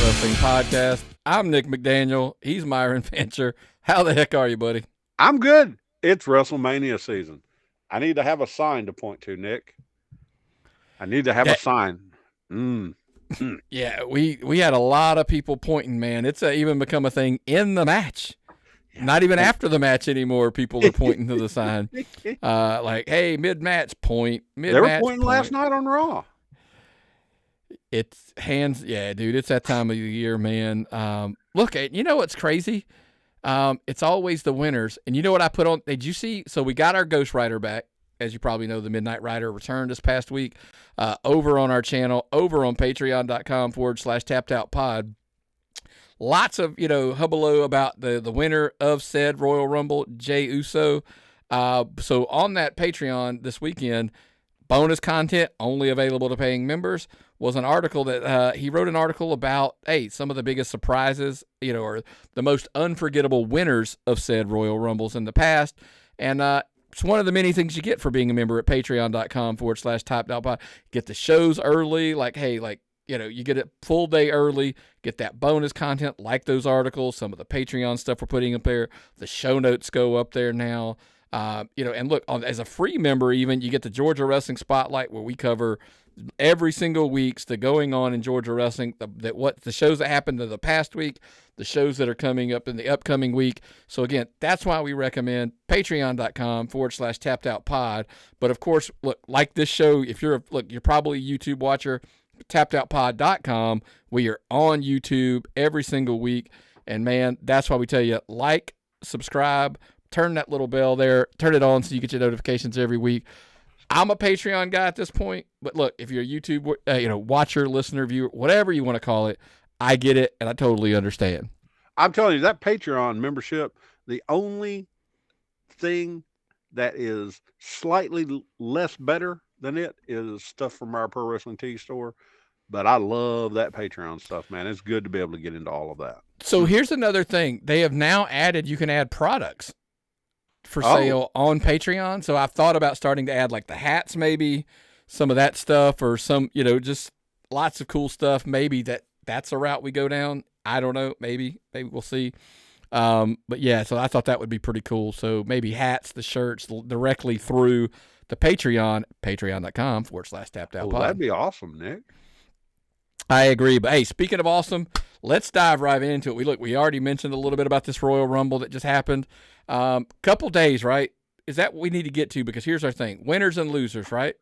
Wrestling Podcast. I'm Nick McDaniel. He's Myron Fancher. How the heck are you, buddy? I'm good. It's WrestleMania season. I need to have a sign to point to, Nick. I need to have a sign. Yeah, we had a lot of people pointing, man. It's even become a thing in the match. Yeah. Not even after the match anymore, people are pointing to the sign. Like, hey, mid-match point. They were pointing last night on Raw. It's hands. Yeah, dude, it's that time of the year, man. Look, you know what's crazy? It's always the winners. And you know what I put on? Did you see? So we got our Ghost Rider back. As you probably know, the Midnight Rider returned this past week over on our channel, over on patreon.com/tappedoutpod. Lots of, hubbub about the winner of said Royal Rumble, Jey Uso. So on that Patreon this weekend, bonus content only available to paying members was an article that he wrote an article about, some of the biggest surprises, or the most unforgettable winners of said Royal Rumbles in the past. And it's one of the many things you get for being a member at patreon.com/tappedoutpod. Get the shows early, you get it full day early, get that bonus content like those articles, some of the Patreon stuff we're putting up there. The show notes go up there now. And look, as a free member, even you get the Georgia Wrestling Spotlight, where we cover every single week's the going on in Georgia wrestling, the shows that happened in the past week, the shows that are coming up in the upcoming week. So again, that's why we recommend patreon.com/tappedoutpod. But of course, look, like this show, if you're probably a YouTube watcher, tappedoutpod.com. We are on YouTube every single week. And man, that's why we tell you, like, subscribe, turn that little bell there, turn it on so you get your notifications every week. I'm a Patreon guy at this point, but look, if you're a YouTube, watcher, listener, viewer, whatever you want to call it, I get it, and I totally understand. I'm telling you, that Patreon membership, the only thing that is slightly less better than it is stuff from our Pro Wrestling Tee store. But I love that Patreon stuff, man. It's good to be able to get into all of that. So here's another thing. They have now added, you can add products for sale on Patreon. So I've thought about starting to add like the hats, maybe some of that stuff, or some, just lots of cool stuff. Maybe that's a route we go down. I don't know. Maybe we'll see. But yeah, so I thought that would be pretty cool. So maybe hats, the shirts directly through the Patreon, patreon.com/tappedoutpod. Oh, that'd be awesome, Nick. I agree. But hey, speaking of awesome, let's dive right into it. We already mentioned a little bit about this Royal Rumble that just happened. Couple days, right? Is that what we need to get to? Because here's our thing: winners and losers, right?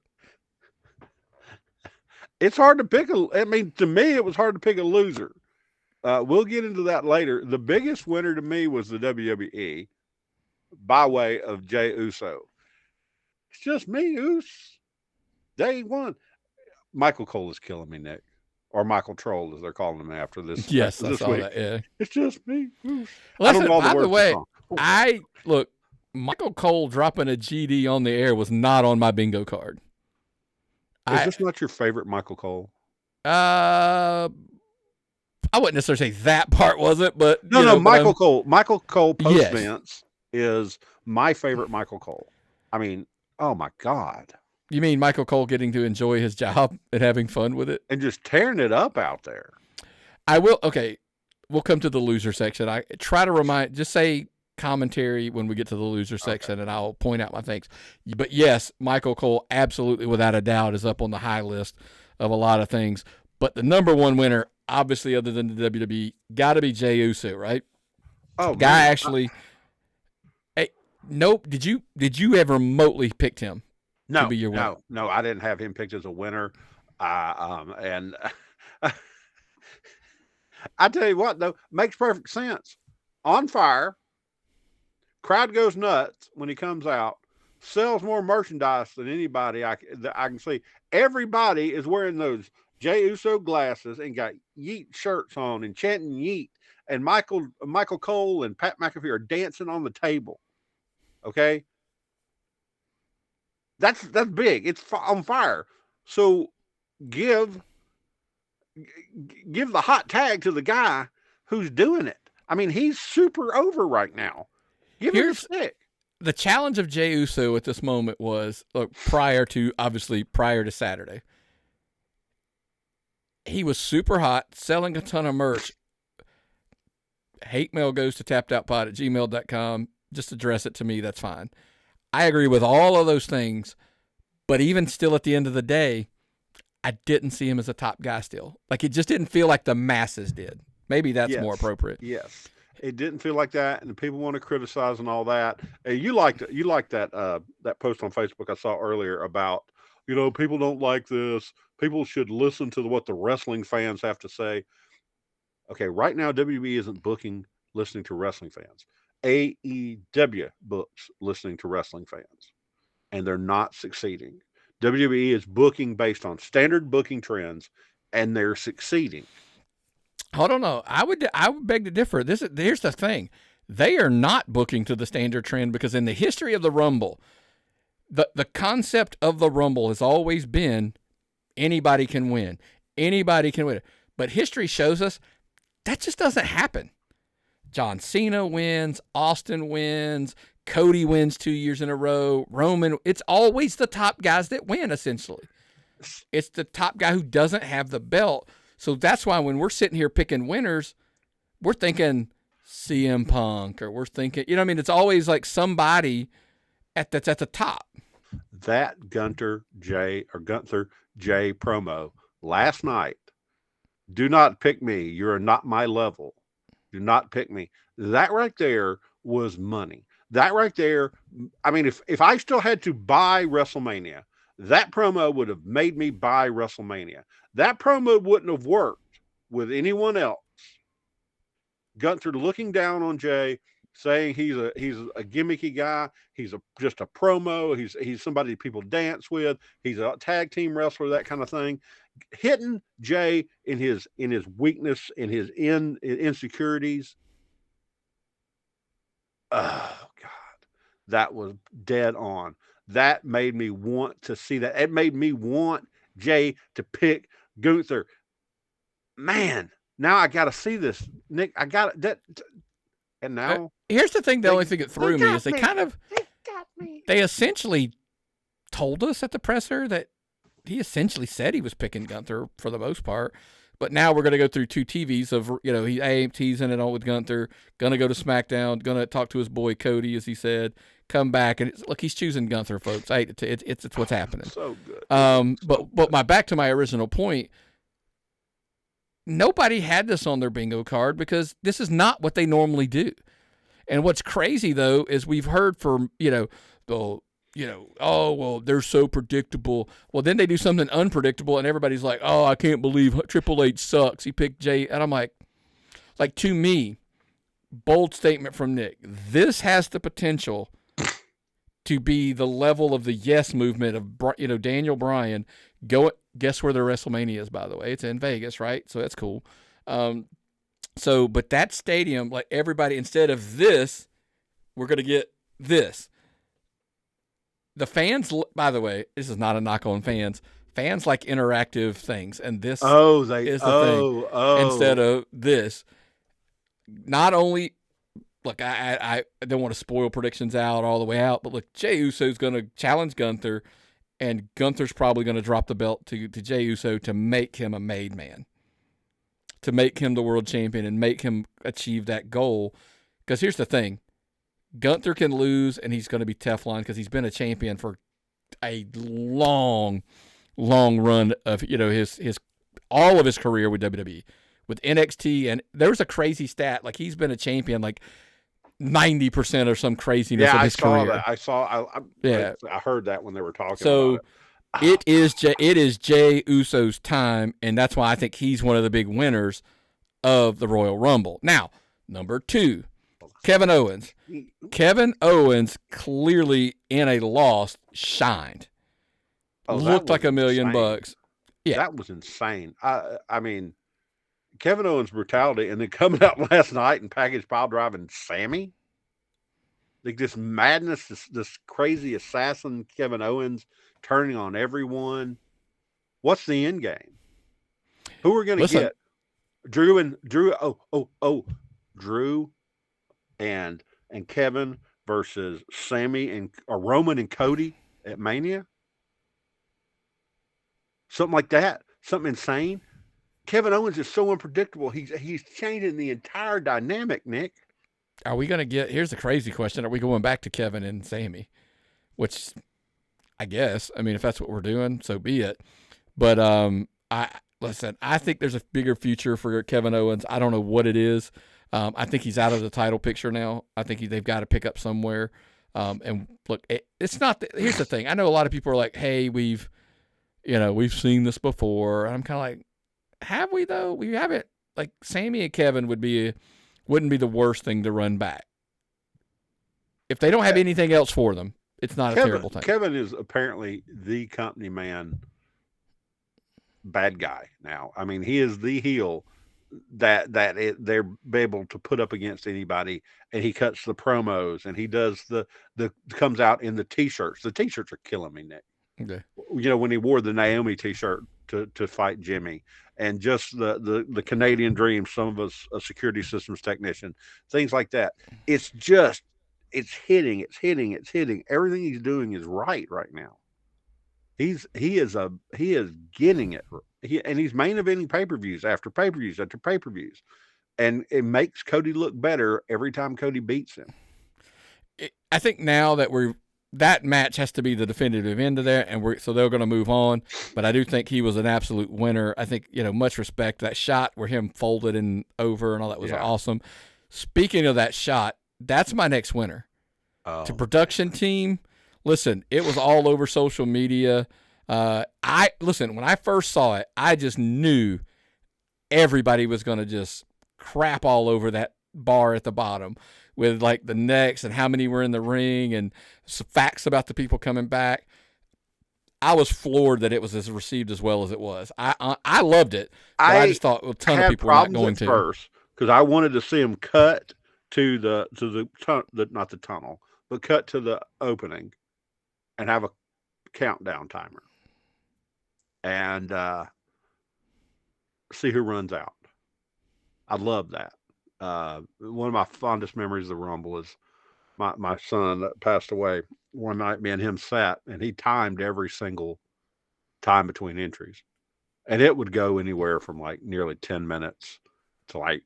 It's hard to pick to me, it was hard to pick a loser. We'll get into that later. The biggest winner to me was the WWE by way of Jey Uso. It's just me, Us. Day one. Michael Cole is killing me, Nick. Or Michael Troll, as they're calling him after this. Yes, this I saw week. that, yeah. It's just me. Listen, by the way, Michael Cole dropping a GD on the air was not on my bingo card. Is this not your favorite Michael Cole? I wouldn't necessarily say that part wasn't, but Michael Cole. Michael Cole post Vince is my favorite Michael Cole. I mean, oh my God. You mean Michael Cole getting to enjoy his job and having fun with it? And just tearing it up out there. I will. Okay, we'll come to the loser section. I try to just say commentary when we get to the loser section, and I'll point out my things. But yes, Michael Cole, absolutely, without a doubt, is up on the high list of a lot of things. But the number one winner, obviously, other than the WWE, got to be Jey Uso, right? Oh, guy, man. Actually. Hey, nope. Did you ever remotely picked him? No, I didn't have him picked as a winner. And I tell you what, though, makes perfect sense. On fire, crowd goes nuts when he comes out, sells more merchandise than anybody I can see. Everybody is wearing those Jey Uso glasses and got Yeet shirts on and chanting Yeet. And Michael Cole and Pat McAfee are dancing on the table. Okay? That's big. It's on fire. So give the hot tag to the guy who's doing it. I mean, he's super over right now. Give him a stick. The challenge of Jey Uso at this moment was prior to Saturday. He was super hot, selling a ton of merch. Hate mail goes to tappedoutpod@gmail.com. Just address it to me. That's fine. I agree with all of those things, but even still at the end of the day, I didn't see him as a top guy still. Like, it just didn't feel like the masses did. Maybe that's more appropriate. Yes. It didn't feel like that, and people want to criticize and all that. You liked that that post on Facebook I saw earlier about, people don't like this. People should listen to what the wrestling fans have to say. Okay, right now WWE isn't booking listening to wrestling fans. AEW books listening to wrestling fans, and they're not succeeding. WWE is booking based on standard booking trends, and they're succeeding. I don't know. I would beg to differ. Here's the thing. They are not booking to the standard trend because in the history of the Rumble, the concept of the Rumble has always been anybody can win. Anybody can win. But history shows us that just doesn't happen. John Cena wins, Austin wins, Cody wins 2 years in a row, Roman. It's always the top guys that win, essentially. It's the top guy who doesn't have the belt. So that's why when we're sitting here picking winners, we're thinking CM Punk, or we're thinking, it's always like somebody that's at the top. That Gunther Jay promo last night, do not pick me. You're not my level. Do not pick me. That right there was money. That right there, I mean, if I still had to buy WrestleMania, that promo would have made me buy WrestleMania. That promo wouldn't have worked with anyone else. Gunther looking down on Jay, saying he's a gimmicky guy. He's just a promo. He's somebody people dance with. He's a tag team wrestler, that kind of thing. Hitting Jay in his weakness, in his insecurities. Oh God, that was dead on. That made me want to see that. It made me want Jay to pick Gunther. Man, now I got to see this, Nick. I got that. And now, here's the thing. The only thing that threw me is they essentially told us at the presser that he essentially said he was picking Gunther for the most part. But now we're going to go through two TVs of, he teasing it on with Gunther, going to go to Smackdown, going to talk to his boy Cody, as he said, come back. And look, he's choosing Gunther, folks. It's what's happening. So good. But back to my original point, nobody had this on their bingo card because this is not what they normally do. And what's crazy, though, is we've heard from, oh, well, they're so predictable. Well, then they do something unpredictable, and everybody's like, oh, I can't believe Triple H sucks. He picked Jay. And I'm like, to me, bold statement from Nick, this has the potential to be the level of the yes movement of, Daniel Bryan. Guess where their WrestleMania is, by the way. It's in Vegas, right? So that's cool. But that stadium, like everybody, instead of this, we're going to get this. The fans, by the way, this is not a knock on fans. Fans like interactive things, and this is the thing. Instead of this, not only, look, I don't want to spoil predictions out all the way out, but look, Jey Uso's going to challenge Gunther, and Gunther's probably going to drop the belt to Jey Uso to make him a made man, to make him the world champion and make him achieve that goal. Because here's the thing. Gunther can lose, and he's going to be Teflon because he's been a champion for a long, long run of his all of his career with WWE, with NXT, and there was a crazy stat like he's been a champion like 90% or some craziness of his career. I heard that when they were talking. So about it. It is Jey Uso's time, and that's why I think he's one of the big winners of the Royal Rumble. Now, number 2. Kevin Owens. Kevin Owens clearly in a loss shined. Looked like $1 million. Yeah, that was insane. I mean, Kevin Owens' brutality, and then coming out last night and package pile driving Sammy. Like this madness, this crazy assassin Kevin Owens turning on everyone. What's the end game? Who are we going to get? Drew. Drew and Kevin versus Sammy and Roman and Cody at Mania. Something like that. Something insane. Kevin Owens is so unpredictable. He's changing the entire dynamic, Nick. Are we going to get – here's the crazy question. Are we going back to Kevin and Sammy? Which I guess, I mean, if that's what we're doing, so be it. But I think there's a bigger future for Kevin Owens. I don't know what it is. I think he's out of the title picture now. I think they've got to pick up somewhere. And look, it's not – here's the thing. I know a lot of people are like, hey, we've seen this before. And I'm kind of like, have we though? We haven't. Like Sammy and Kevin wouldn't be the worst thing to run back. If they don't have anything else for them, it's not a terrible thing. Kevin is apparently the company man bad guy now. I mean, he is the heel that they're able to put up against anybody, and he cuts the promos, and he does the comes out in the T-shirts. The T-shirts are killing me, Nick. Okay. When he wore the Naomi T-shirt to fight Jimmy, and just the Canadian Dream, some of us a security systems technician, things like that. It's hitting. Everything he's doing is right now. He is getting it. He's main eventing pay-per-views after pay-per-views after pay-per-views, and it makes Cody look better every time Cody beats him. I think now that that match has to be the definitive end of that, and so they're going to move on. But I do think he was an absolute winner. I think, much respect. That shot where him folded and over and all that was awesome. Speaking of that shot, that's my next winner. To production team, listen, it was all over social media. When I first saw it, I just knew everybody was going to just crap all over that bar at the bottom with like the necks and how many were in the ring and some facts about the people coming back. I was floored that it was as received as well as it was. I loved it. But I just thought a ton of people were not going to. First, because I wanted to see him cut to the not the tunnel, but cut to the opening and have a countdown timer and see who runs out. I love that. One of my fondest memories of the Rumble is my son that passed away one night. Me and him sat, and he timed every single time between entries, and it would go anywhere from like nearly 10 minutes to like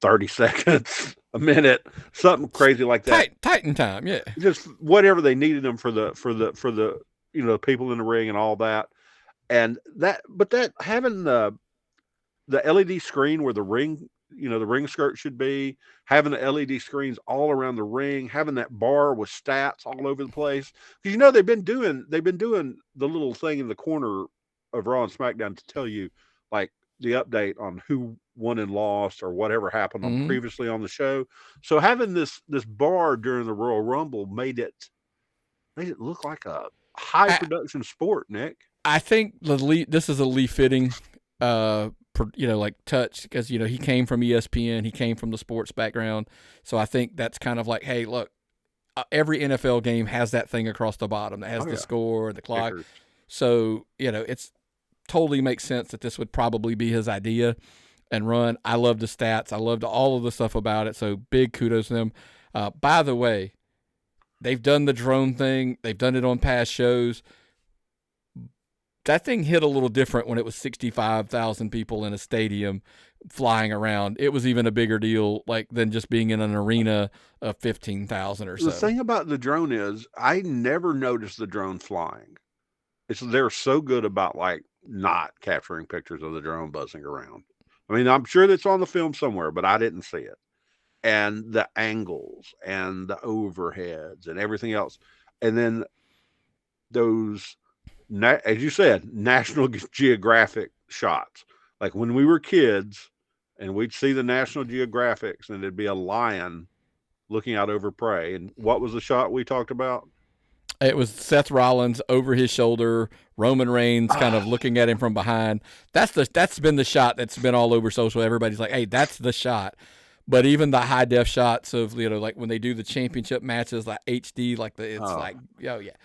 30 seconds, a minute, something crazy like that. Titan time, yeah. Just whatever they needed them for the people in the ring and all that, and that. But that having the LED screen where the ring. The ring skirt should be, having the LED screens all around the ring, having that bar with stats all over the place. Because they've been doing the little thing in the corner of Raw and SmackDown to tell you like the update on who won and lost or whatever happened on previously on the show. So having this bar during the Royal Rumble made it look like a high production sport, Nick. I think this is a Lee fitting touch because he came from ESPN, he came from the sports background, so I think that's kind of like, hey, look, every NFL game has that thing across the bottom that has the score, the clock. So it's totally makes sense that this would probably be his idea and run. I love the stats, I loved all of the stuff about it, so big kudos to them. By the way, they've done the drone thing, they've done it on past shows. That thing hit a little different when it was 65,000 people in a stadium flying around. It was even a bigger deal than just being in an arena of 15,000 or so. The thing about the drone is I never noticed the drone flying. They're so good about not capturing pictures of the drone buzzing around. I mean, I'm sure that's on the film somewhere, but I didn't see it. And the angles and the overheads and everything else. And then those, as you said, National Geographic shots. Like when we were kids and we'd see the National Geographics and it'd be a lion looking out over prey. And what was the shot we talked about? It was Seth Rollins over his shoulder, Roman Reigns kind of looking at him from behind. That's been the shot that's been all over social. Everybody's like, hey, that's the shot. But even the high def shots of, like when they do the championship matches, like HD,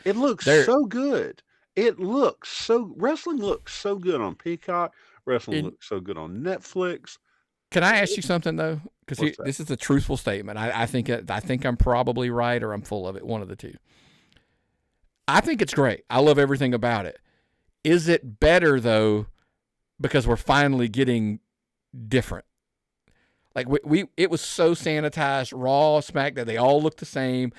It looks so good. Wrestling looks so good on Peacock. Wrestling looks so good on Netflix. Can I ask you something though? Because this is a truthful statement. I think I'm probably right or I'm full of it. One of the two. I think it's great. I love everything about it. Is it better though because we're finally getting different. Like it was so sanitized. Raw, SmackDown, they all look the same.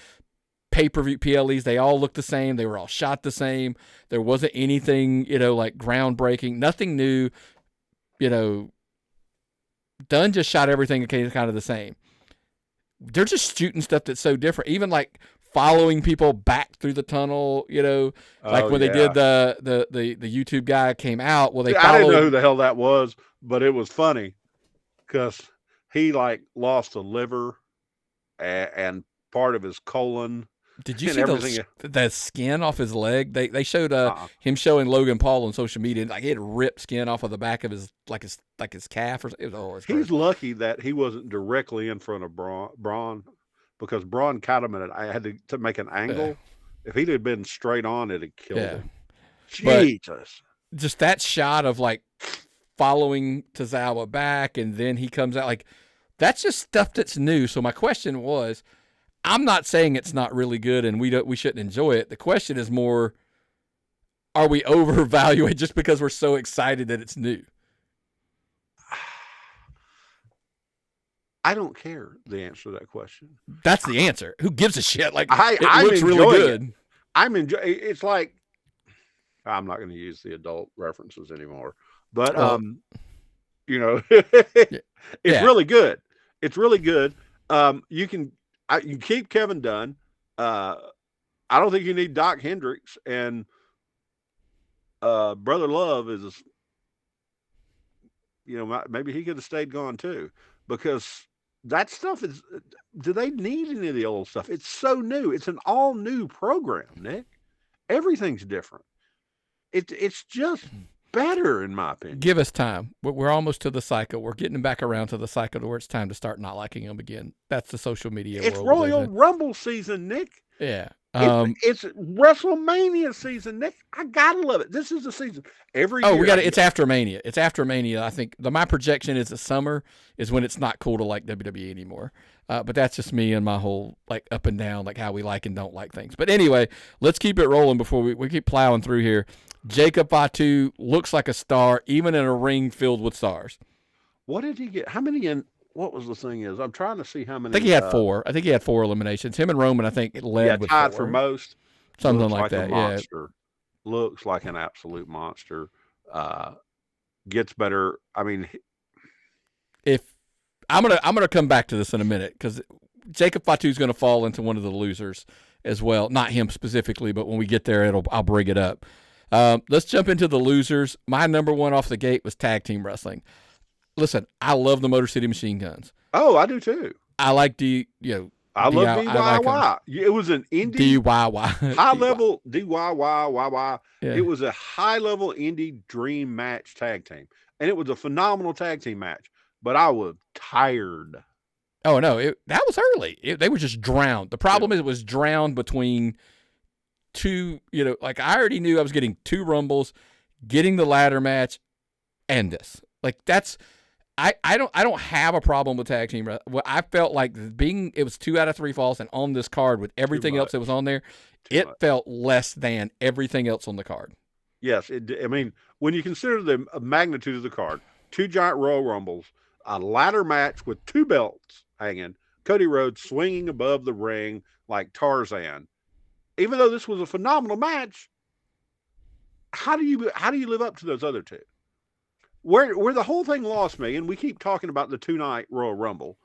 Pay-per-view PLEs, they all look the same. They were all shot the same. There wasn't anything, like groundbreaking, nothing new. Dunn just shot everything kind of the same. They're just shooting stuff that's so different. Even like following people back through the tunnel, like when they did the YouTube guy came out. Well, I didn't know who the hell that was, but it was funny because he like lost a liver and part of his colon. Did you see the skin off his leg? They showed him showing Logan Paul on social media. Like he had ripped skin off of the back of his calf or something. He's lucky that he wasn't directly in front of Braun because Braun caught him I had to make an angle. If he'd have been straight on, it'd have killed him. Jesus. But just that shot of like following Tozawa back and then he comes out, like that's just stuff that's new. So my question was, I'm not saying it's not really good and we shouldn't enjoy it. The question is more, are we overvaluing just because we're so excited that it's new? I don't care the answer to that question. That's the answer. Who gives a shit? Like it looks really good. I'm enjoying. It's like I'm not going to use the adult references anymore, but it's really good. It's really good. You can keep Kevin Dunn. I don't think you need Doc Hendricks, and Brother Love is, maybe he could have stayed gone too, because that stuff is. Do they need any of the old stuff? It's so new. It's an all new program, Nick. Everything's different. It's just better, in my opinion. Give us time. We're almost to the cycle. We're getting back around to the cycle to where it's time to start not liking them again. That's the social media It's world. Royal Rumble season, Nick. Yeah. It's WrestleMania season, Nick. I gotta love it. This is the season. Every year. It's after Mania. It's after Mania. I think my projection is the summer is when it's not cool to like WWE anymore. But that's just me and my whole like up and down, like how we like and don't like things. But anyway, let's keep it rolling before we keep plowing through here. Jacob Fatu looks like a star, even in a ring filled with stars. What did he get? How many in? What was the thing is? I'm trying to see how many. I think he had 4. I think he had 4 eliminations. Him and Roman, I think, led with tied 4. for most. Something like that. Monster. Yeah. Looks like an absolute monster. Gets better. I mean, if I'm gonna come back to this in a minute because Jacob Fatu is gonna fall into one of the losers as well. Not him specifically, but when we get there, I'll bring it up. Let's jump into the losers. My number one off the gate was tag team wrestling. Listen, I love the Motor City Machine Guns. Oh, I do too. I like I love DIY. It was an indie DIY high level DIY. Yeah. It was a high level indie dream match tag team, and it was a phenomenal tag team match. But I was tired. Oh no, that was early. They were just drowned. The problem is it was drowned between two. Like I already knew I was getting 2 Rumbles, getting the ladder match, and this. Like that's. I don't have a problem with tag team. What I felt like it was 2 out of 3 falls, and on this card with everything else that was on there, it felt less than everything else on the card. Yes, I mean, when you consider the magnitude of the card, 2 giant Royal Rumbles, a ladder match with 2 belts hanging, Cody Rhodes swinging above the ring like Tarzan. Even though this was a phenomenal match, how do you live up to those other 2? Where the whole thing lost me, and we keep talking about the 2-night Royal Rumble.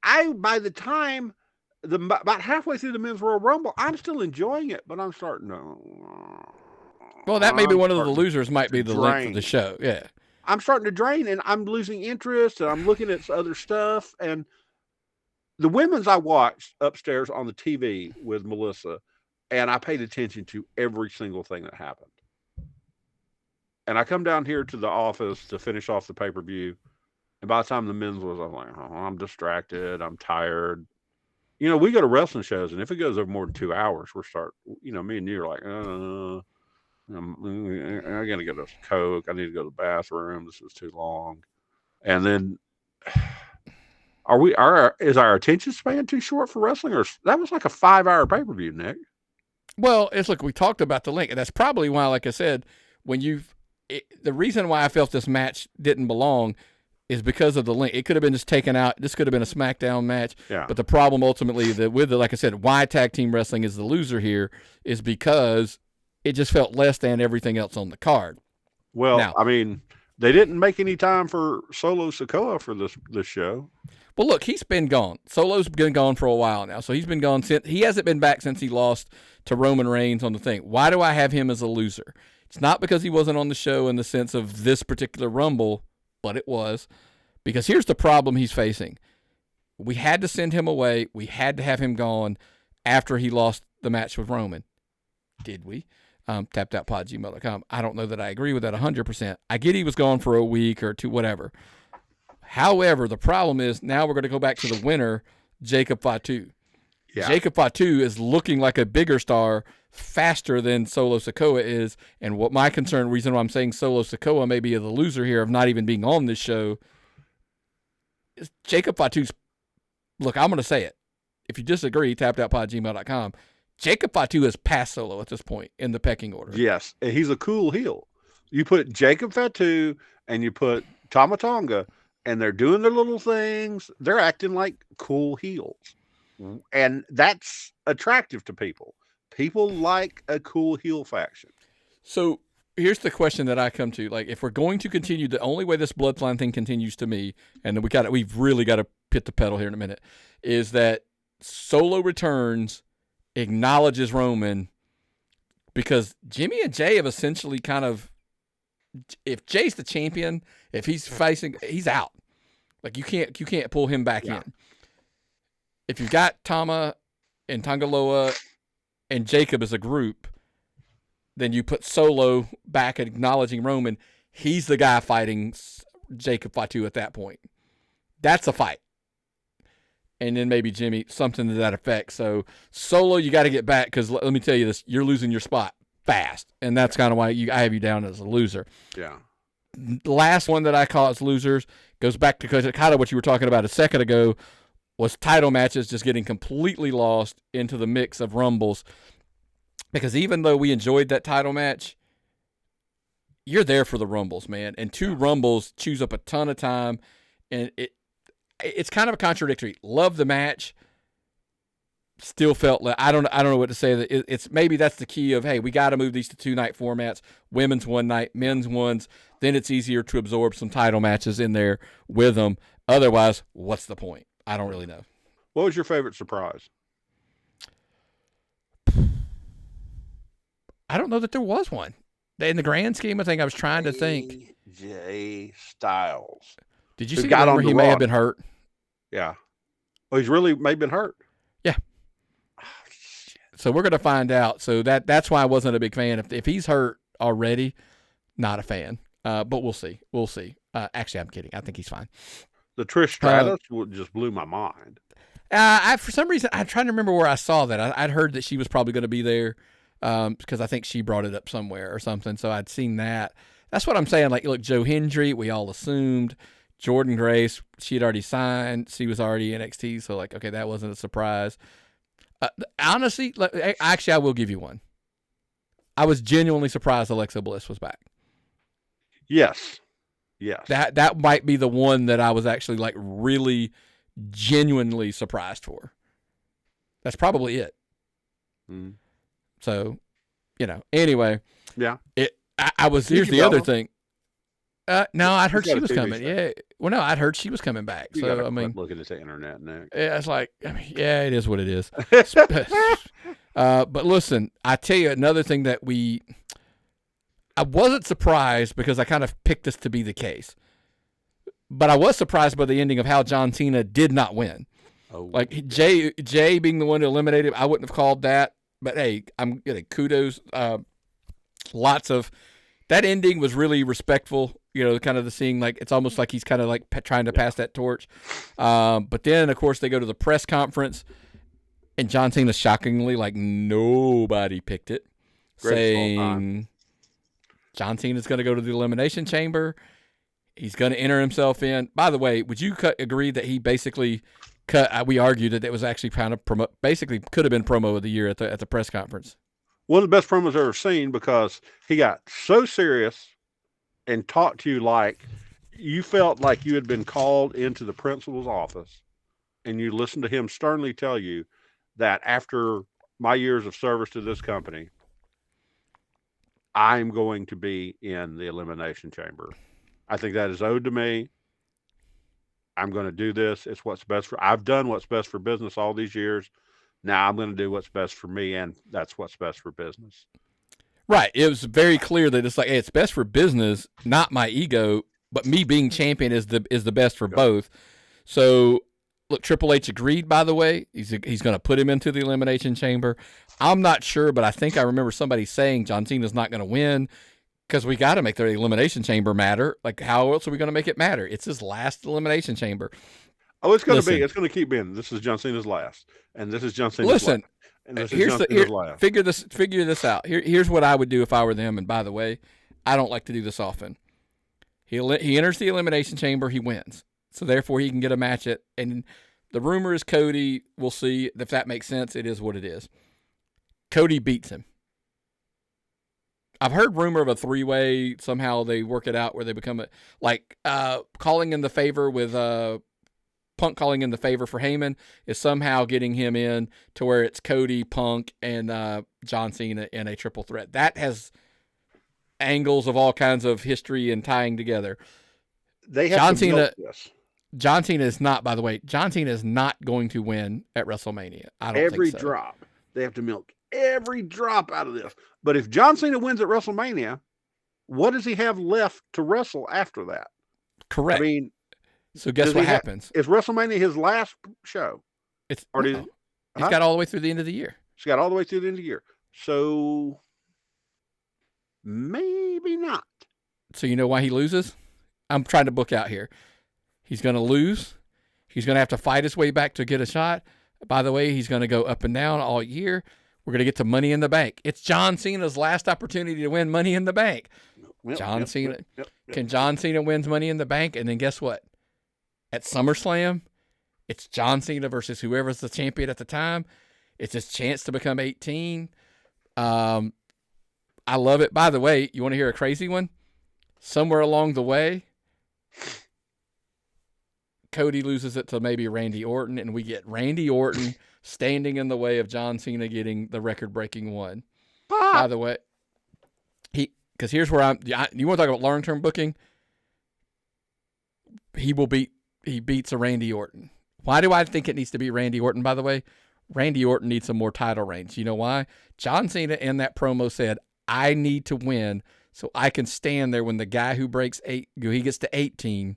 I by the time about halfway through the men's Royal Rumble, I'm still enjoying it, but I'm starting to. Well, that may be one of the losers. Might be the length of the show. Yeah, I'm starting to drain, and I'm losing interest, and I'm looking at other stuff. And the women's I watched upstairs on the TV with Melissa, and I paid attention to every single thing that happened. And I come down here to the office to finish off the pay-per-view. And by the time the men's was, I'm like, I'm distracted. I'm tired. We go to wrestling shows, and if it goes over more than 2 hours, we're me and you are like, I got to get a Coke. I need to go to the bathroom. This is too long. And then is our attention span too short for wrestling? Or that was like a 5-hour pay-per-view, Nick. Well, we talked about the length, and that's probably why, like I said, the reason why I felt this match didn't belong is because of the link. It could have been just taken out. This could have been a SmackDown match. Yeah. But the problem ultimately like I said, why tag team wrestling is the loser here is because it just felt less than everything else on the card. Well, now, I mean, they didn't make any time for Solo Sikoa for this show. Well, look, he's been gone. Solo's been gone for a while now. So he's been gone since he hasn't been back since he lost to Roman Reigns on the thing. Why do I have him as a loser? It's not because he wasn't on the show in the sense of this particular Rumble, but it was. Because here's the problem he's facing. We had to send him away. We had to have him gone after he lost the match with Roman. Did we? TappedOutPod@gmail.com. I don't know that I agree with that 100%. I get he was gone for a week or two, whatever. However, the problem is now we're going to go back to the winner, Jacob Fatu. Yeah. Jacob Fatu is looking like a bigger star faster than Solo Sikoa is. And what my reason why I'm saying Solo Sikoa may be the loser here of not even being on this show is Jacob Fatu's, look, I'm going to say it. If you disagree, tappedOutPod@gmail.com. Jacob Fatu is past Solo at this point in the pecking order. Yes, and he's a cool heel. You put Jacob Fatu and you put Tama Tonga, and they're doing their little things. They're acting like cool heels. And that's attractive to people. People like a cool heel faction. So here's the question that I come to. Like, if we're going to continue, the only way this bloodline thing continues to me, and we've really got to pit the pedal here in a minute, is that Solo returns, acknowledges Roman, because Jimmy and Jay have essentially kind of, if Jay's the champion, if he's facing, he's out. Like, you can't pull him back in. If you've got Tama and Tangaloa and Jacob as a group, then you put Solo back and acknowledging Roman. He's the guy fighting Jacob Fatu at that point. That's a fight. And then maybe Jimmy, something to that effect. So Solo, you got to get back, because let me tell you this, you're losing your spot fast. And that's kind of why I have you down as a loser. Yeah. The last one that I call as losers goes back to kind of what you were talking about a second ago, was title matches just getting completely lost into the mix of Rumbles. Because even though we enjoyed that title match, you're there for the Rumbles, man. And 2 Rumbles chews up a ton of time. And it's kind of a contradictory. Love the match. Still felt like I don't know what to say. That it's maybe that's the key of, hey, we got to move these to 2-night formats. Women's one night, men's ones. Then it's easier to absorb some title matches in there with them. Otherwise, what's the point? I don't really know. What was your favorite surprise? I don't know that there was one. In the grand scheme of things, I was trying to think. AJ Styles. Did you see the one where he may have been hurt? Yeah. Oh, he's really may have been hurt? Yeah. Oh, shit. So we're going to find out. So that's why I wasn't a big fan. If he's hurt already, not a fan. But we'll see. We'll see. Actually, I'm kidding. I think he's fine. The Trish Stratus just blew my mind. For some reason, I'm trying to remember where I saw that. I'd heard that she was probably going to be there because I think she brought it up somewhere or something. So I'd seen that. That's what I'm saying. Like, look, Joe Hendry, we all assumed. Jordan Grace, she had already signed. She was already NXT. So, like, okay, that wasn't a surprise. Honestly, actually, I will give you one. I was genuinely surprised Alexa Bliss was back. Yes. Yes. That might be the one that I was actually like really genuinely surprised for. That's probably it. Mm. So, anyway. Yeah. I was, here's the other thing. No, I'd heard she was coming. Yeah. Well, no, I'd heard she was coming back. So, I mean, looking at the internet now. Yeah, it's like, yeah, it is what it is. But listen, I tell you another thing that I wasn't surprised because I kind of picked this to be the case. But I was surprised by the ending of how John Cena did not win. Oh. Like Jay being the one to eliminate him, I wouldn't have called that. But hey, I'm getting kudos. Lots of that ending was really respectful. Kind of the seeing, like, it's almost like he's kind of like trying to pass that torch. But then, of course, they go to the press conference, and John Cena shockingly, like, nobody picked it, saying John Cena's going to go to the Elimination Chamber. He's going to enter himself in. By the way, would you agree that he basically cut? We argued that it was actually kind of basically could have been promo of the year at the press conference. one of the best promos I've ever seen because he got so serious and talked to you like you felt like you had been called into the principal's office and you listened to him sternly tell you that after my years of service to this company, I'm going to be in the Elimination Chamber. I think that is owed to me. I'm going to do this. It's what's best for. I've done what's best for business all these years. Now I'm going to do what's best for me, and that's what's best for business. Right. It was very clear that it's like, hey, it's best for business, not my ego, but me being champion is the best for both. So, look, Triple H agreed, by the way. He's going to put him into the Elimination Chamber. I'm not sure, but I think I remember somebody saying John Cena's not going to win because we got to make the Elimination Chamber matter. Like, how else are we going to make it matter? It's his last Elimination Chamber. Oh, it's going to be. It's going to keep being. This is John Cena's last, and this is John Cena's last. And this is John Cena's last. Figure this out. Here's what I would do if I were them. And by the way, I don't like to do this often. He enters the Elimination Chamber. He wins. So therefore, he can get a match at. And the rumor is Cody. We'll see if that makes sense. It is what it is. Cody beats him. I've heard rumor of a 3-way. Somehow they work it out where they become calling in the favor with Punk calling in the favor for Heyman is somehow getting him in to where it's Cody, Punk, and John Cena in a triple threat. That has angles of all kinds of history and tying together. They have John Cena. John Cena is not, by the way, John Cena is not going to win at WrestleMania. I don't think so. Every drop. They have to milk every drop out of this. But if John Cena wins at WrestleMania, what does he have left to wrestle after that? Correct. I mean, so guess what happens? Is WrestleMania his last show? He's got all the way through the end of the year. He's got all the way through the end of the year. So maybe not. So you know why he loses? I'm trying to book out here. He's going to lose. He's going to have to fight his way back to get a shot. By the way, he's going to go up and down all year. We're going to get to Money in the Bank. It's John Cena's last opportunity to win Money in the Bank. John Cena. Can John Cena wins Money in the Bank? And then guess what? At SummerSlam, it's John Cena versus whoever's the champion at the time. It's his chance to become 18. I love it. By the way, you want to hear a crazy one? Somewhere along the way, Cody loses it to maybe Randy Orton, and we get Randy Orton standing in the way of John Cena getting the record-breaking one. By the way, because here's where you want to talk about long-term booking? He beats a Randy Orton. Why do I think it needs to be Randy Orton, by the way? Randy Orton needs some more title reigns. You know why? John Cena in that promo said, I need to win so I can stand there when the guy who breaks he gets to 18,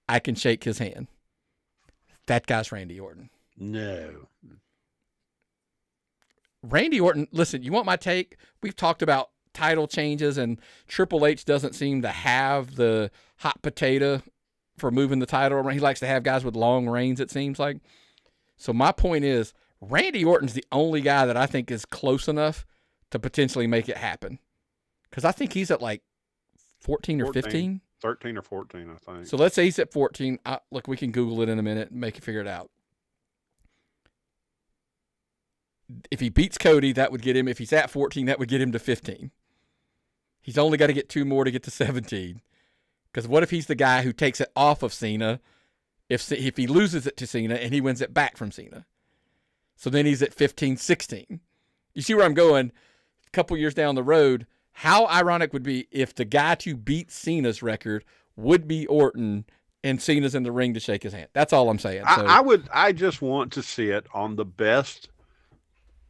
I can shake his hand. That guy's Randy Orton. No. Randy Orton, listen, you want my take? We've talked about title changes, and Triple H doesn't seem to have the hot potato for moving the title around. He likes to have guys with long reigns, it seems like. So my point is, Randy Orton's the only guy that I think is close enough to potentially make it happen. Because I think he's at like 14 or 15. 13 or 14, I think. So let's say he's at 14. Look, we can Google it in a minute and make it figure it out. If he beats Cody, that would get him. If he's at 14, that would get him to 15. He's only got to get 2 more to get to 17. Because what if he's the guy who takes it off of Cena if he loses it to Cena and he wins it back from Cena? So then he's at 15, 16. You see where I'm going? A couple years down the road, how ironic would be if the guy to beat Cena's record would be Orton and Cena's in the ring to shake his hand. That's all I'm saying. So, I just want to see it on the best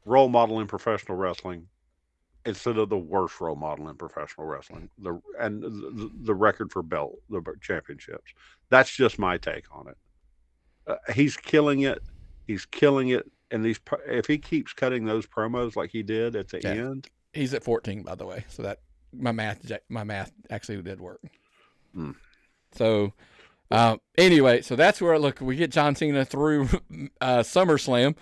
role model in professional wrestling instead of the worst role model in professional wrestling. The record for the championships. That's just my take on it. He's killing it. He's killing it. And if he keeps cutting those promos like he did at the end. He's at 14, by the way. So that my math actually did work. So anyway, so that's where we get John Cena through SummerSlam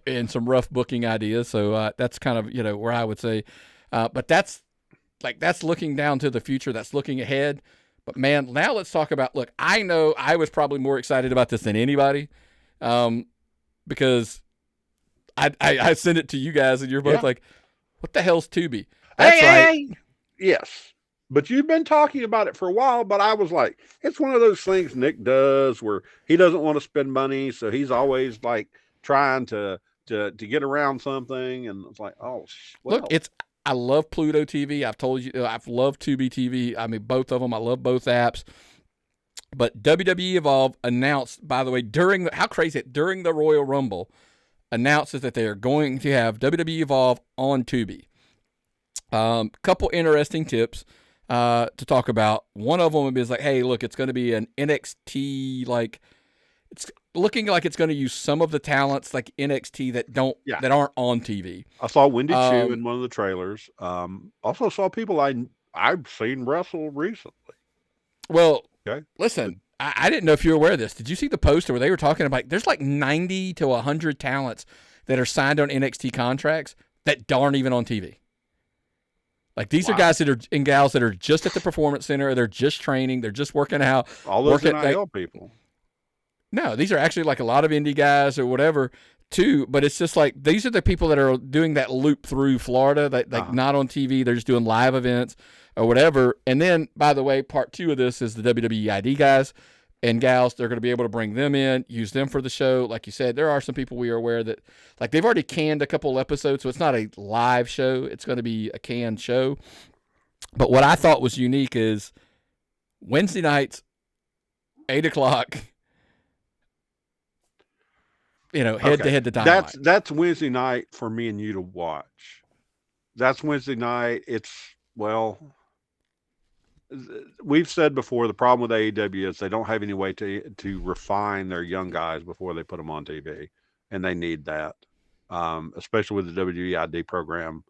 and some rough booking ideas. So that's kind of where I would say, but that's looking down to the future. That's looking ahead. But man, now let's talk about. Look, I know I was probably more excited about this than anybody, because I sent it to you guys and you're both like, What the hell's Tubi? That's right. Yes. But you've been talking about it for a while, but I was like, it's one of those things Nick does where he doesn't want to spend money, so he's always like trying to get around something, and it's like, Look, I love Pluto TV. I've told you I've loved Tubi TV. I mean, both of them. I love both apps. But WWE Evolve announced, by the way, during the Royal Rumble, announces that they are going to have WWE Evolve on Tubi. Couple interesting tips to talk about. One of them is like, hey, look, it's going to be an NXT, like, it's looking like it's going to use some of the talents like NXT that aren't on TV. I saw Wendy Chu in one of the trailers. Also saw people I've seen wrestle recently. Well, okay. Listen, I didn't know if you were aware of this. Did you see the poster where they were talking about there's like 90 to 100 talents that are signed on NXT contracts that aren't even on TV? Like, these are guys and gals that are just at the Performance Center. They're just training. They're just working out. All those NIL people. No, these are actually like a lot of indie guys or whatever too. But it's just like these are the people that are doing that loop through Florida, that not on TV. They're just doing live events or whatever. And then, by the way, part 2 of this is the WWE ID guys and gals. They're going to be able to bring them in, use them for the show. Like you said, there are some people we are aware that, like, they've already canned a couple episodes, so it's not a live show. It's going to be a canned show. But what I thought was unique is Wednesday nights, 8 o'clock, head-to-head to Dynamite. That's Wednesday night for me and you to watch. That's Wednesday night. We've said before, the problem with AEW is they don't have any way to refine their young guys before they put them on TV, and they need that, especially with the WWE ID program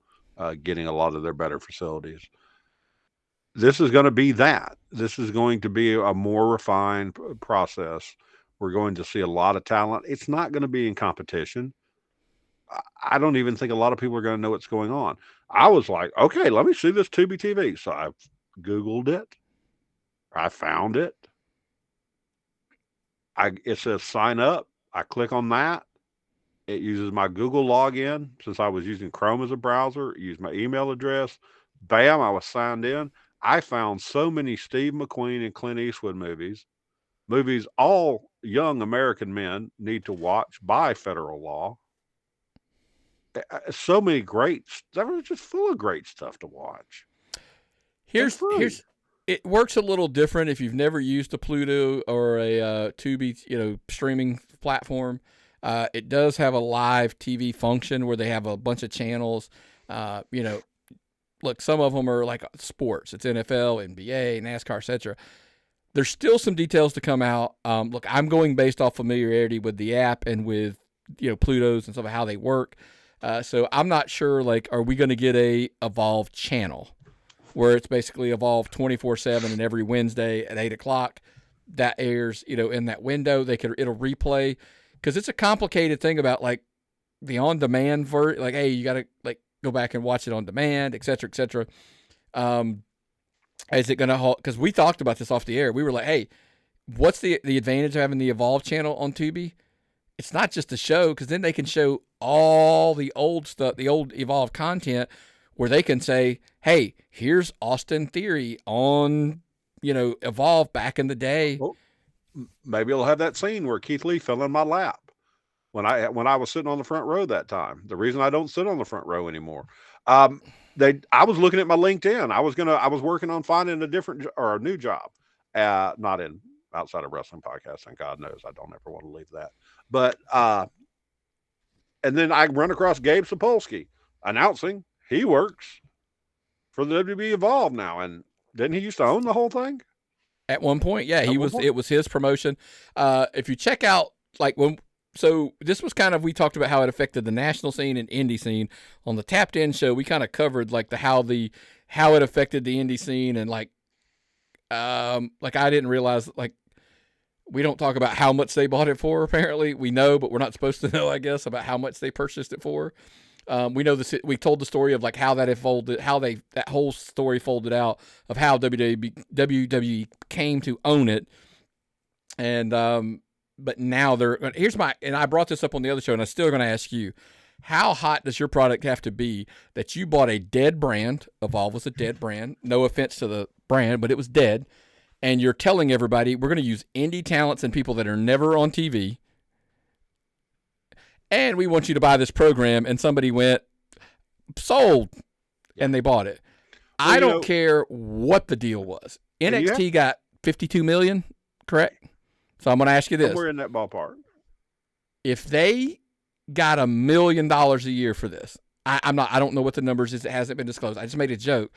getting a lot of their better facilities. This is going to be that. This is going to be a more refined process. We're going to see a lot of talent. It's not going to be in competition. I don't even think a lot of people are going to know what's going on. I was like, okay, let me see this Tubi TV. So I Googled it. I found it. It says sign up. I click on that. It uses my Google login. Since I was using Chrome as a browser, it used my email address. Bam, I was signed in. I found so many Steve McQueen and Clint Eastwood movies all young American men need to watch by federal law. So many they were just full of great stuff to watch. Here's it works a little different if you've never used a Pluto or a Tubi, streaming platform. It does have a live TV function where they have a bunch of channels. Look, some of them are like sports. It's NFL, NBA, NASCAR, etc. There's still some details to come out. Look, I'm going based off familiarity with the app and with Plutos and stuff, how they work. So I'm not sure. Like, are we going to get a Evolve channel where it's basically Evolve 24/7 and every Wednesday at 8 o'clock that airs, in that window it'll replay, because it's a complicated thing about like the on-demand like, hey, you got to like go back and watch it on demand, et cetera, et cetera. Is it going to halt? Because we talked about this off the air. We were like, hey, what's the advantage of having the Evolve channel on Tubi? It's not just the show, because then they can show all the old stuff, the old Evolve content, where they can say, hey, here's Austin Theory on, Evolve back in the day. Well, maybe it'll have that scene where Keith Lee fell in my lap when I was sitting on the front row that time. The reason I don't sit on the front row anymore. I was looking at my LinkedIn. I was working on finding a new job, not in outside of wrestling podcasting. God knows I don't ever want to leave that. But and then I run across Gabe Sapolsky announcing he works for the WWE Evolve now. And didn't he used to own the whole thing? At one point, yeah, it was his promotion. If you check out so this was kind of, we talked about how it affected the national scene and indie scene. On the Tapped In show, we kind of covered like how it affected the indie scene, and like I didn't realize, like, we don't talk about how much they bought it for. Apparently, we know, but we're not supposed to know, I guess, about how much they purchased it for. We know this. We told the story of like how that evolved, that whole story folded out of how WWE came to own it, and but now and I brought this up on the other show, and I'm still going to ask you, how hot does your product have to be that you bought a dead brand? Evolve was a dead brand. No offense to the brand, but it was dead. And you're telling everybody we're going to use indie talents and people that are never on TV. And we want you to buy this program. And somebody went, sold, and they bought it. Well, I don't care what the deal was. NXT got $52 million, correct? So I'm going to ask you this. We're in that ballpark. If they got $1 million a year for this, I don't know what the numbers is. It hasn't been disclosed. I just made a joke.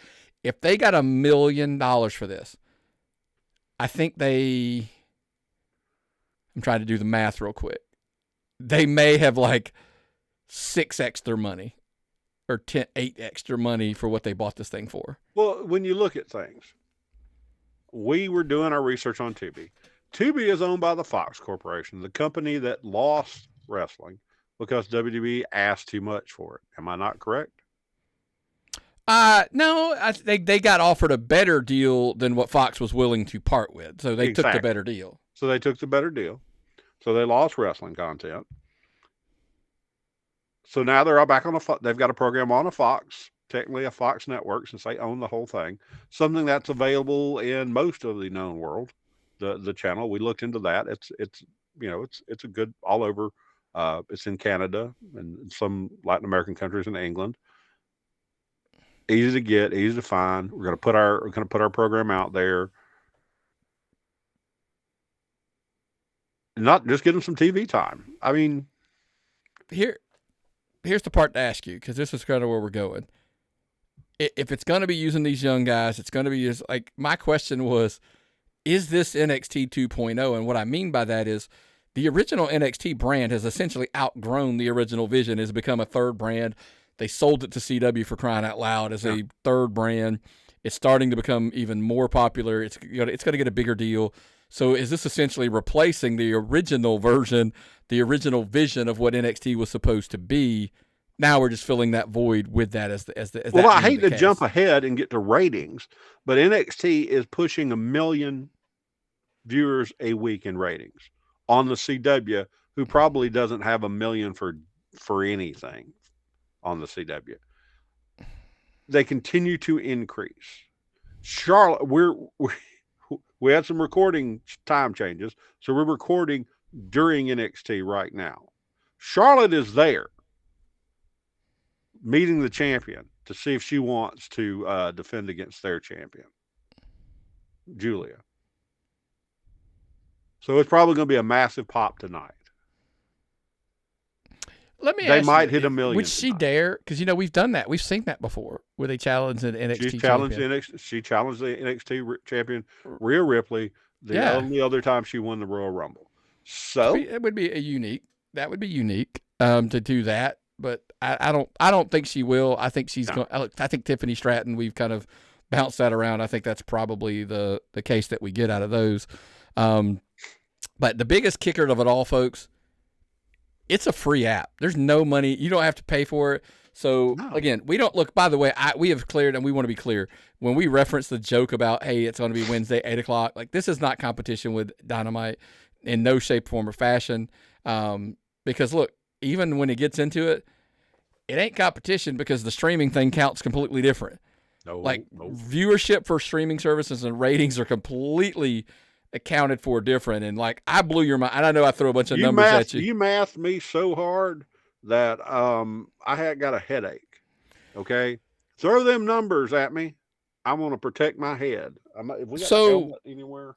If they got $1 million for this, I think I'm trying to do the math real quick. They may have like 6x their money or 8x their money for what they bought this thing for. Well, when you look at things, we were doing our research on Tubi. Tubi is owned by the Fox Corporation, the company that lost wrestling because WWE asked too much for it. Am I not correct? No, they got offered a better deal than what Fox was willing to part with. So they took the better deal. So they took the better deal. So they lost wrestling content. So now they're all back on they've got a program on a Fox, technically a Fox network, since they own the whole thing. Something that's available in most of the known world. The channel, we looked into that. It's a good all over. It's in Canada and some Latin American countries in England. Easy to get, easy to find. We're gonna put our program out there. Not just get them some TV time. I mean, here's the part to ask you, because this is kind of where we're going. If it's going to be using these young guys, it's going to be used. Like, my question was, is this NXT 2.0? And what I mean by that is the original NXT brand has essentially outgrown the original vision. Has become a third brand. They sold it to CW, for crying out loud, as a third brand. It's starting to become even more popular. It's going to get a bigger deal. So is this essentially replacing the original version, the original vision of what NXT was supposed to be? Now we're just filling that void with that as well, I hate to jump ahead and get to ratings, but NXT is pushing 1 million viewers a week in ratings on the CW, who probably doesn't have 1 million for anything on the CW. They continue to increase. Charlotte, we had some recording time changes, so we're recording during NXT right now. Charlotte is there meeting the champion to see if she wants to defend against their champion, Julia. So it's probably going to be a massive pop tonight. Let me ask They might hit 1 million. Would she dare? Because, we've done that. We've seen that before where they challenged an NXT champion. She challenged the NXT champion, Rhea Ripley, the only other time she won the Royal Rumble. So it would be unique. That would be unique to do that. But I don't think she will. I think she's going. I think Tiffany Stratton. We've kind of bounced that around. I think that's probably the case that we get out of those. But the biggest kicker of it all, folks, it's a free app. There's no money. You don't have to pay for it. So, again, we don't look, by the way, we have cleared, and we want to be clear, when we reference the joke about, hey, it's going to be Wednesday, 8 o'clock, like, this is not competition with Dynamite in no shape, form, or fashion. Because, look, even when it gets into it, it ain't competition because the streaming thing counts completely different. No. Viewership for streaming services and ratings are completely accounted for different. And, like, I blew your mind. I know I threw a bunch of numbers at you. You mathed me so hard that I had got a headache. Okay? Throw them numbers at me. I want to protect my head. If we got anywhere.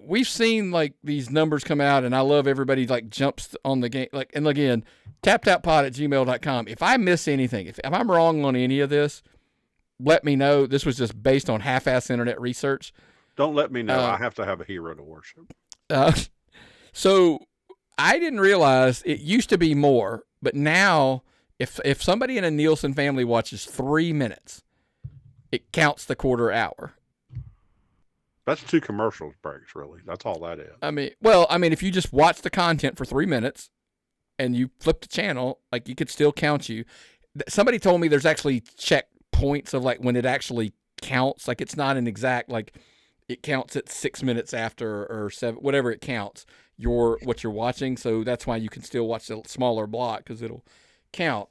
We've seen, like, these numbers come out, and I love everybody, like, jumps on the game. Like, and again, tappedoutpod@gmail.com. If I miss anything, if I'm wrong on any of this, let me know. This was just based on half-ass internet research. Don't let me know. I have to have a hero to worship. So I didn't realize it used to be more, but now if somebody in a Nielsen family watches 3 minutes, it counts the quarter hour. That's 2 commercial breaks, really. That's all that is. I mean, if you just watch the content for 3 minutes and you flip the channel, like, you could still count you. Somebody told me there's actually check points of, like, when it actually counts. Like, it's not an exact, like, it counts at 6 minutes after or 7, whatever it counts, what you're watching. So that's why you can still watch the smaller block, because it'll count.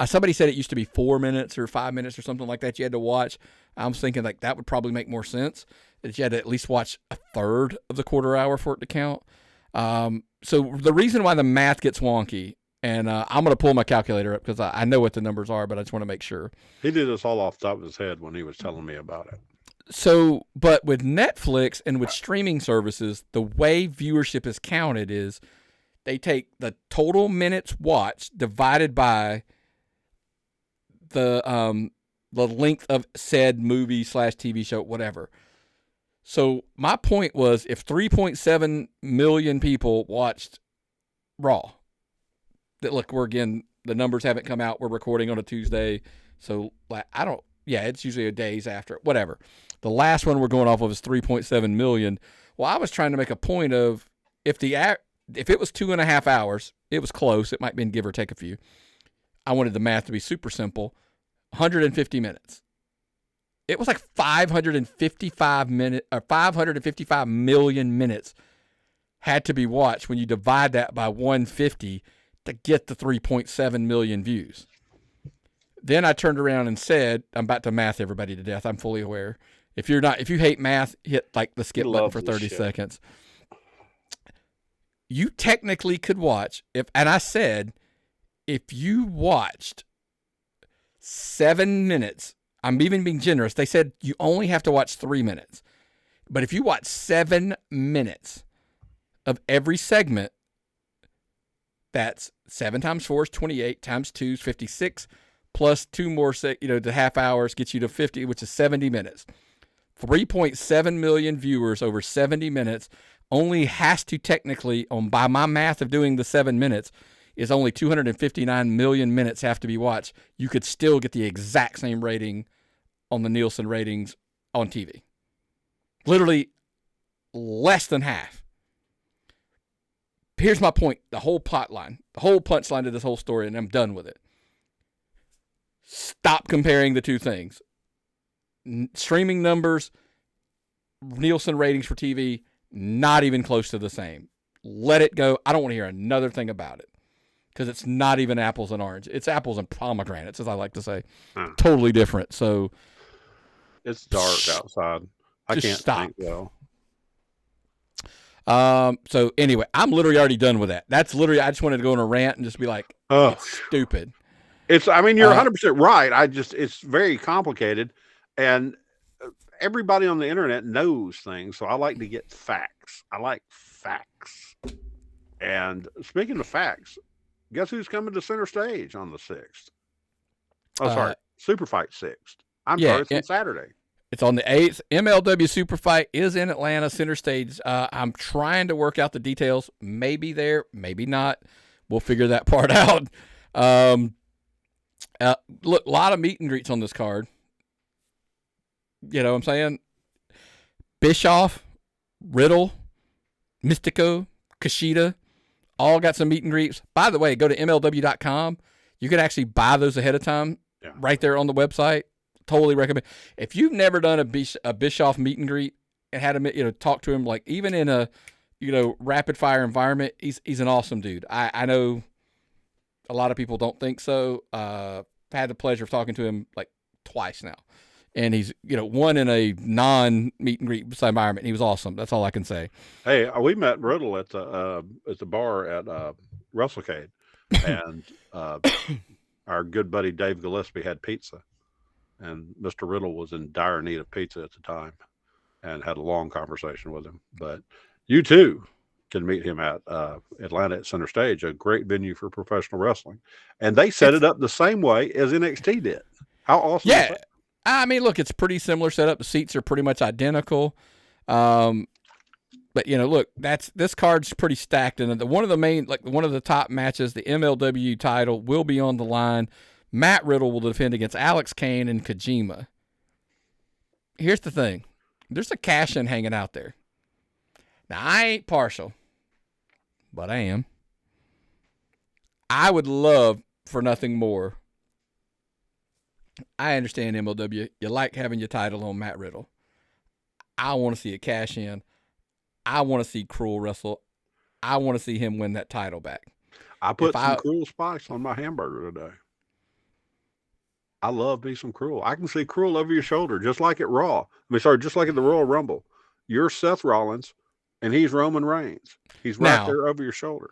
Somebody said it used to be 4 minutes or 5 minutes or something like that you had to watch. I was thinking like that would probably make more sense, that you had to at least watch a third of the quarter hour for it to count. So the reason why the math gets wonky, and I'm going to pull my calculator up because I know what the numbers are, but I just want to make sure. He did this all off the top of his head when he was telling me about it. So, but with Netflix and with streaming services, the way viewership is counted is they take the total minutes watched divided by the length of said movie / TV show, whatever. So my point was, if 3.7 million people watched Raw, that look, the numbers haven't come out. We're recording on a Tuesday, so it's usually a days after, whatever. The last one we're going off of is 3.7 million. Well, I was trying to make a point of if it was 2.5 hours, it was close. It might have been give or take a few. I wanted the math to be super simple. 150 minutes. It was like 555 million minutes had to be watched when you divide that by 150 to get the 3.7 million views. Then I turned around and said, I'm about to math everybody to death. I'm fully aware. If you hate math, hit like the skip button for 30 seconds. You technically could watch if you watched 7 minutes, I'm even being generous. They said you only have to watch 3 minutes. But if you watch 7 minutes of every segment, that's 7 times 4 is 28, times 2 is 56, plus 2 more, the half hours gets you to 50, which is 70 minutes. 3.7 million viewers over 70 minutes only has to technically, by my math of doing the 7 minutes, is only 259 million minutes have to be watched. You could still get the exact same rating on the Nielsen ratings on TV. Literally less than half. Here's my point, the whole plot line, the whole punchline to this whole story, and I'm done with it. Stop comparing the two things. Streaming numbers, Nielsen ratings for TV, not even close to the same. Let it go. I don't want to hear another thing about it because it's not even apples and oranges. It's apples and pomegranates, as I like to say. Totally different. So it's dark outside. I can't stop. think well. So anyway, I'm literally already done with that. That's literally, I just wanted to go on a rant and just be like, it's stupid. You're 100% right. It's very complicated, and everybody on the internet knows things. So I like to get facts. I like facts. And speaking of facts, guess who's coming to center stage on the 6th? Oh, sorry. Superfight 6th. Sorry, it's on Saturday. It's on the 8th. MLW Superfight is in Atlanta, center stage. I'm trying to work out the details. Maybe there, maybe not. We'll figure that part out. Look, a lot of meet and greets on this card. You know what I'm saying? Bischoff, Riddle, Mystico, Kushida, all got some meet and greets. By the way, go to MLW.com. You can actually buy those ahead of time right there on the website. Totally recommend. If you've never done a Bischoff meet and greet and had him, talk to him, like even in a, rapid fire environment, he's an awesome dude. I know a lot of people don't think so. I've had the pleasure of talking to him like twice now. And he's, one in a non-meet and greet environment. He was awesome. That's all I can say. Hey, we met Riddle at the bar at WrestleCade, and our good buddy Dave Gillespie had pizza, and Mr. Riddle was in dire need of pizza at the time, and had a long conversation with him. But you too can meet him at Atlanta at Center Stage, a great venue for professional wrestling, and they set it up the same way as NXT did. How awesome! Yeah. I mean, look, it's pretty similar setup. The seats are pretty much identical. But look, this card's pretty stacked. And one of the top matches, the MLW title will be on the line. Matt Riddle will defend against Alex Kane and Kojima. Here's the thing. There's a cash-in hanging out there. Now, I ain't partial, but I am. I would love for nothing more. I understand MLW. You like having your title on Matt Riddle. I want to see a cash in. I want to see Cruel wrestle. I want to see him win that title back. I If put some Cruel spice on my hamburger today. I love me some Cruel. I can see Cruel over your shoulder, just like at Raw. Just like at the Royal Rumble. You're Seth Rollins, and he's Roman Reigns. He's right there over your shoulder.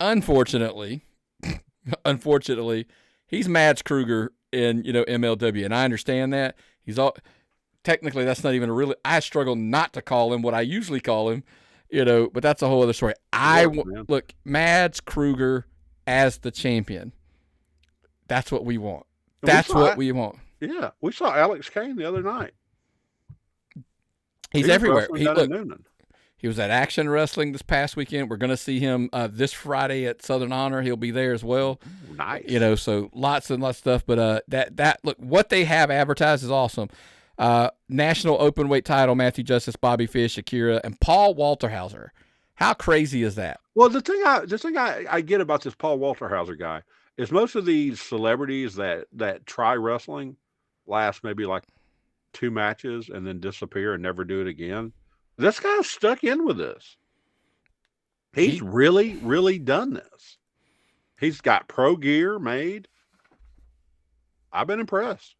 Unfortunately, he's Mads Kruger in MLW, and I understand that. Technically, that's not even I struggle not to call him what I usually call him, but that's a whole other story. Look, Mads Kruger as the champion. That's what we want. That's what we want. Yeah, we saw Alex Kane the other night. He's everywhere. He was at Action Wrestling this past weekend. We're going to see him this Friday at Southern Honor. He'll be there as well. Nice. So lots and lots of stuff. But look, what they have advertised is awesome. National Openweight title, Matthew Justice, Bobby Fish, Akira, and Paul Walterhauser. How crazy is that? Well, the thing I get about this Paul Walterhauser guy is most of these celebrities that try wrestling last maybe like 2 matches and then disappear and never do it again. This guy's stuck in with this. He's really, really done this. He's got pro gear made. I've been impressed.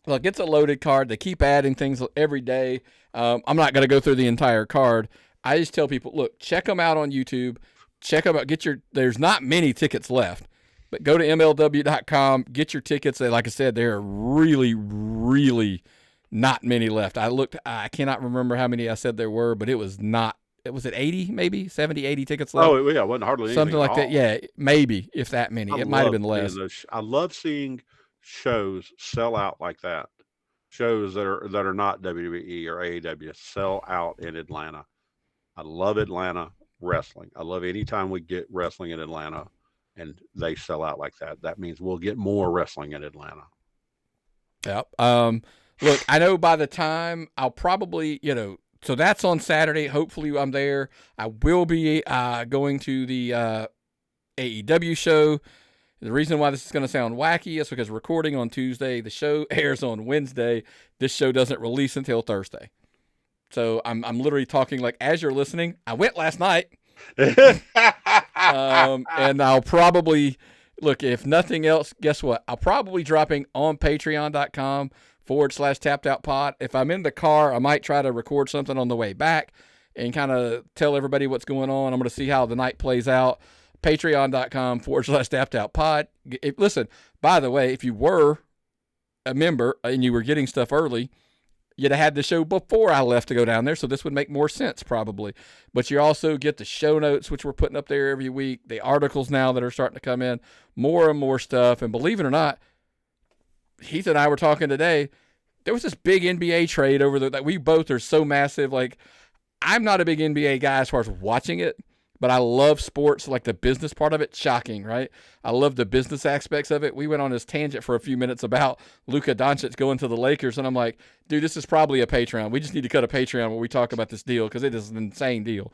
Look, it's a loaded card. They keep adding things every day. I'm not going to go through the entire card. I just tell people, look, check them out on YouTube. Check them out. There's not many tickets left, but go to MLW.com, get your tickets. Like I said, there are really, really not many left. I cannot remember how many I said there were, but it was 80, maybe 70, 80 tickets left. Oh, yeah, it wasn't hardly anything. Something like that. Yeah, maybe if that many. It might have been less. I love seeing shows sell out like that. Shows that are not WWE or AEW sell out in Atlanta. I love Atlanta wrestling. I love anytime we get wrestling in Atlanta and they sell out like that. That means we'll get more wrestling in Atlanta. Yep. Look, I know by the time I'll probably, so that's on Saturday. Hopefully I'm there. I will be going to the AEW show. The reason why this is going to sound wacky is because recording on Tuesday, the show airs on Wednesday. This show doesn't release until Thursday. So I'm literally talking like as you're listening. I went last night. And I'll probably, look, if nothing else, guess what? I'll probably dropping on patreon.com/tappedoutpod. If I'm in the car, I might try to record something on the way back and kind of tell everybody what's going on. I'm going to see how the night plays out. Patreon.com/tappedoutpod. Listen, by the way, if you were a member and you were getting stuff early, you'd have had the show before I left to go down there, so this would make more sense probably. But you also get the show notes, which we're putting up there every week, the articles now that are starting to come in, more and more stuff. And believe it or not, Heath and I were talking today, there was this big NBA trade over there that we both are so massive. Like, I'm not a big NBA guy as far as watching it, but I love sports, like the business part of it. Shocking, right? I love the business aspects of it. We went on this tangent for a few minutes about Luka Doncic going to the Lakers, and I'm like, dude, this is probably a Patreon. We just need to cut a Patreon where we talk about this deal because it is an insane deal.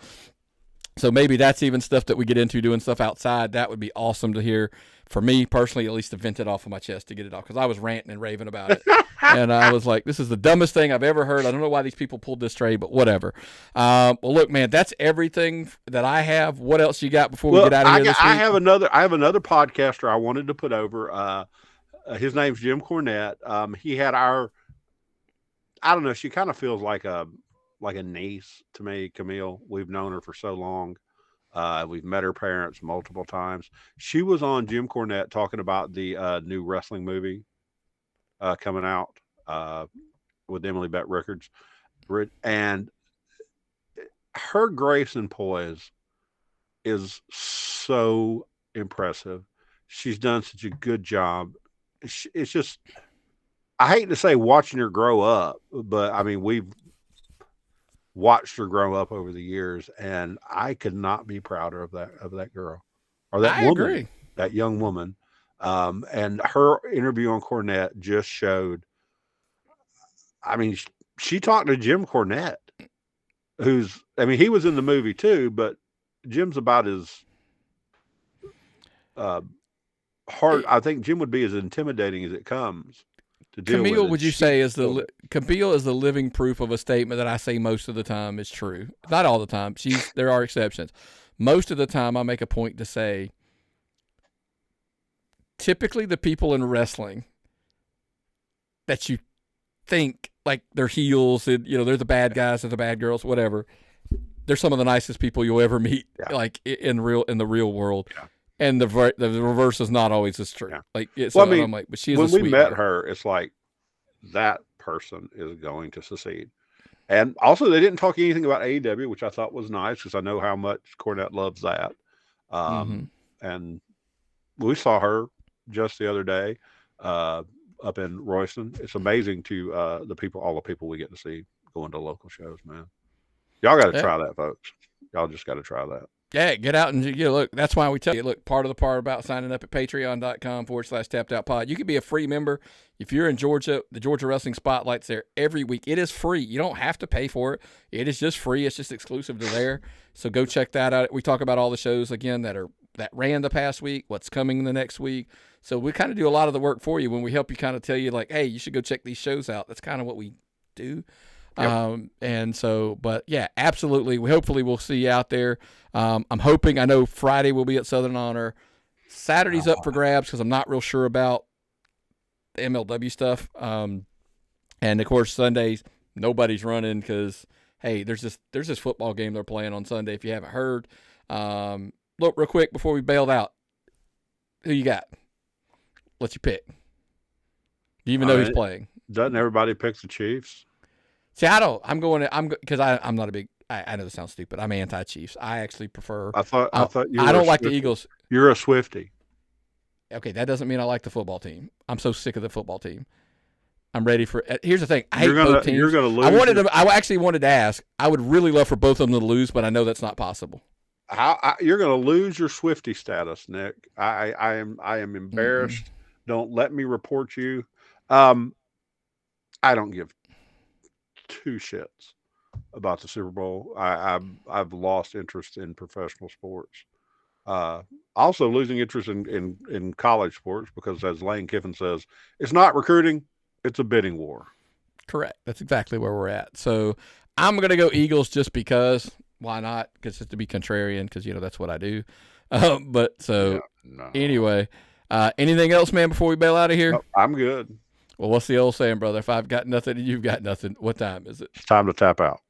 So maybe that's even stuff that we get into, doing stuff outside. That would be awesome to hear. For me personally, at least to vent it off of my chest, to get it off, because I was ranting and raving about it. And I was like, this is the dumbest thing I've ever heard. I don't know why these people pulled this trade, but whatever. Well, look, man, that's everything that I have. What else you got before we get out of here this week? I have another podcaster I wanted to put over. His name's Jim Cornette. He had I don't know, she kind of feels like a niece to me, Camille. We've known her for so long. We've met her parents multiple times. She was on Jim Cornette talking about the new wrestling movie coming out with Emily Bett Rickards. And her grace and poise is so impressive. She's done such a good job. It's just, I hate to say watching her grow up, but I mean, we've watched her grow up over the years, and I could not be prouder of that girl or that woman, agree. That young woman. And her interview on Cornette just showed, I mean, she talked to Jim Cornette, he was in the movie too, but Jim's about as hard. I think Jim would be as intimidating as it comes. Camille, would you say Camille is the living proof of a statement that I say most of the time is true? Not all the time. There are exceptions. most of the time I make a point to say, typically the people in wrestling that you think like they're heels and, you know, they're the bad guys or the bad girls, whatever. They're some of the nicest people you'll ever meet, like in the real world. Yeah. And the reverse is not always as true. Yeah. Like, so well, I mean, I'm like, but she's when a we met sweetheart. her, it's like that person is going to succeed. And also, they didn't talk anything about AEW, which I thought was nice because I know how much Cornette loves that. And we saw her just the other day up in Royston. It's amazing to all the people we get to see going to local shows, man. Y'all got to try that, folks. Y'all just got to try that. Yeah, get out and look. That's why we tell you, look, part of the part about signing up at patreon.com/tappedoutpod. You can be a free member. If you're in Georgia, the Georgia Wrestling Spotlight's there every week. It is free. You don't have to pay for it. It is just free. It's just exclusive to there. So go check that out. We talk about all the shows, again, that ran the past week, what's coming the next week. So we kind of do a lot of the work for you when we help you kind of tell you, like, hey, you should go check these shows out. That's kind of what we do. Yep. And so, but yeah, absolutely. Hopefully we'll see you out there. I'm hoping, I know Friday we'll be at Southern Honor. Saturday's up for grabs because I'm not real sure about the MLW stuff. And of course Sundays, nobody's running because, hey, there's this football game they're playing on Sunday. If you haven't heard, look real quick before we bailed out, who you got? Let you pick. Do you even know who's playing? Doesn't everybody pick the Chiefs? See, because I'm not a big. I know this sounds stupid. I'm anti-Chiefs. I actually prefer. I thought you. I don't like the Eagles. You're a Swiftie. Okay, that doesn't mean I like the football team. I'm so sick of the football team. I'm ready for. Here's the thing. I hate both teams. You're gonna lose. I actually wanted to ask. I would really love for both of them to lose, but I know that's not possible. You're gonna lose your Swiftie status, Nick. I am embarrassed. Mm-hmm. Don't let me report you. I don't give two shits about the Super Bowl. I've lost interest in professional sports. Also losing interest in college sports because, as Lane Kiffin says, it's not recruiting, it's a bidding war. Correct. That's exactly where we're at. So I'm going to go Eagles just because. Why not? Because just to be contrarian, because, that's what I do. Anyway, anything else, man, before we bail out of here? No, I'm good. Well, what's the old saying, brother? If I've got nothing and you've got nothing, what time is it? It's time to tap out.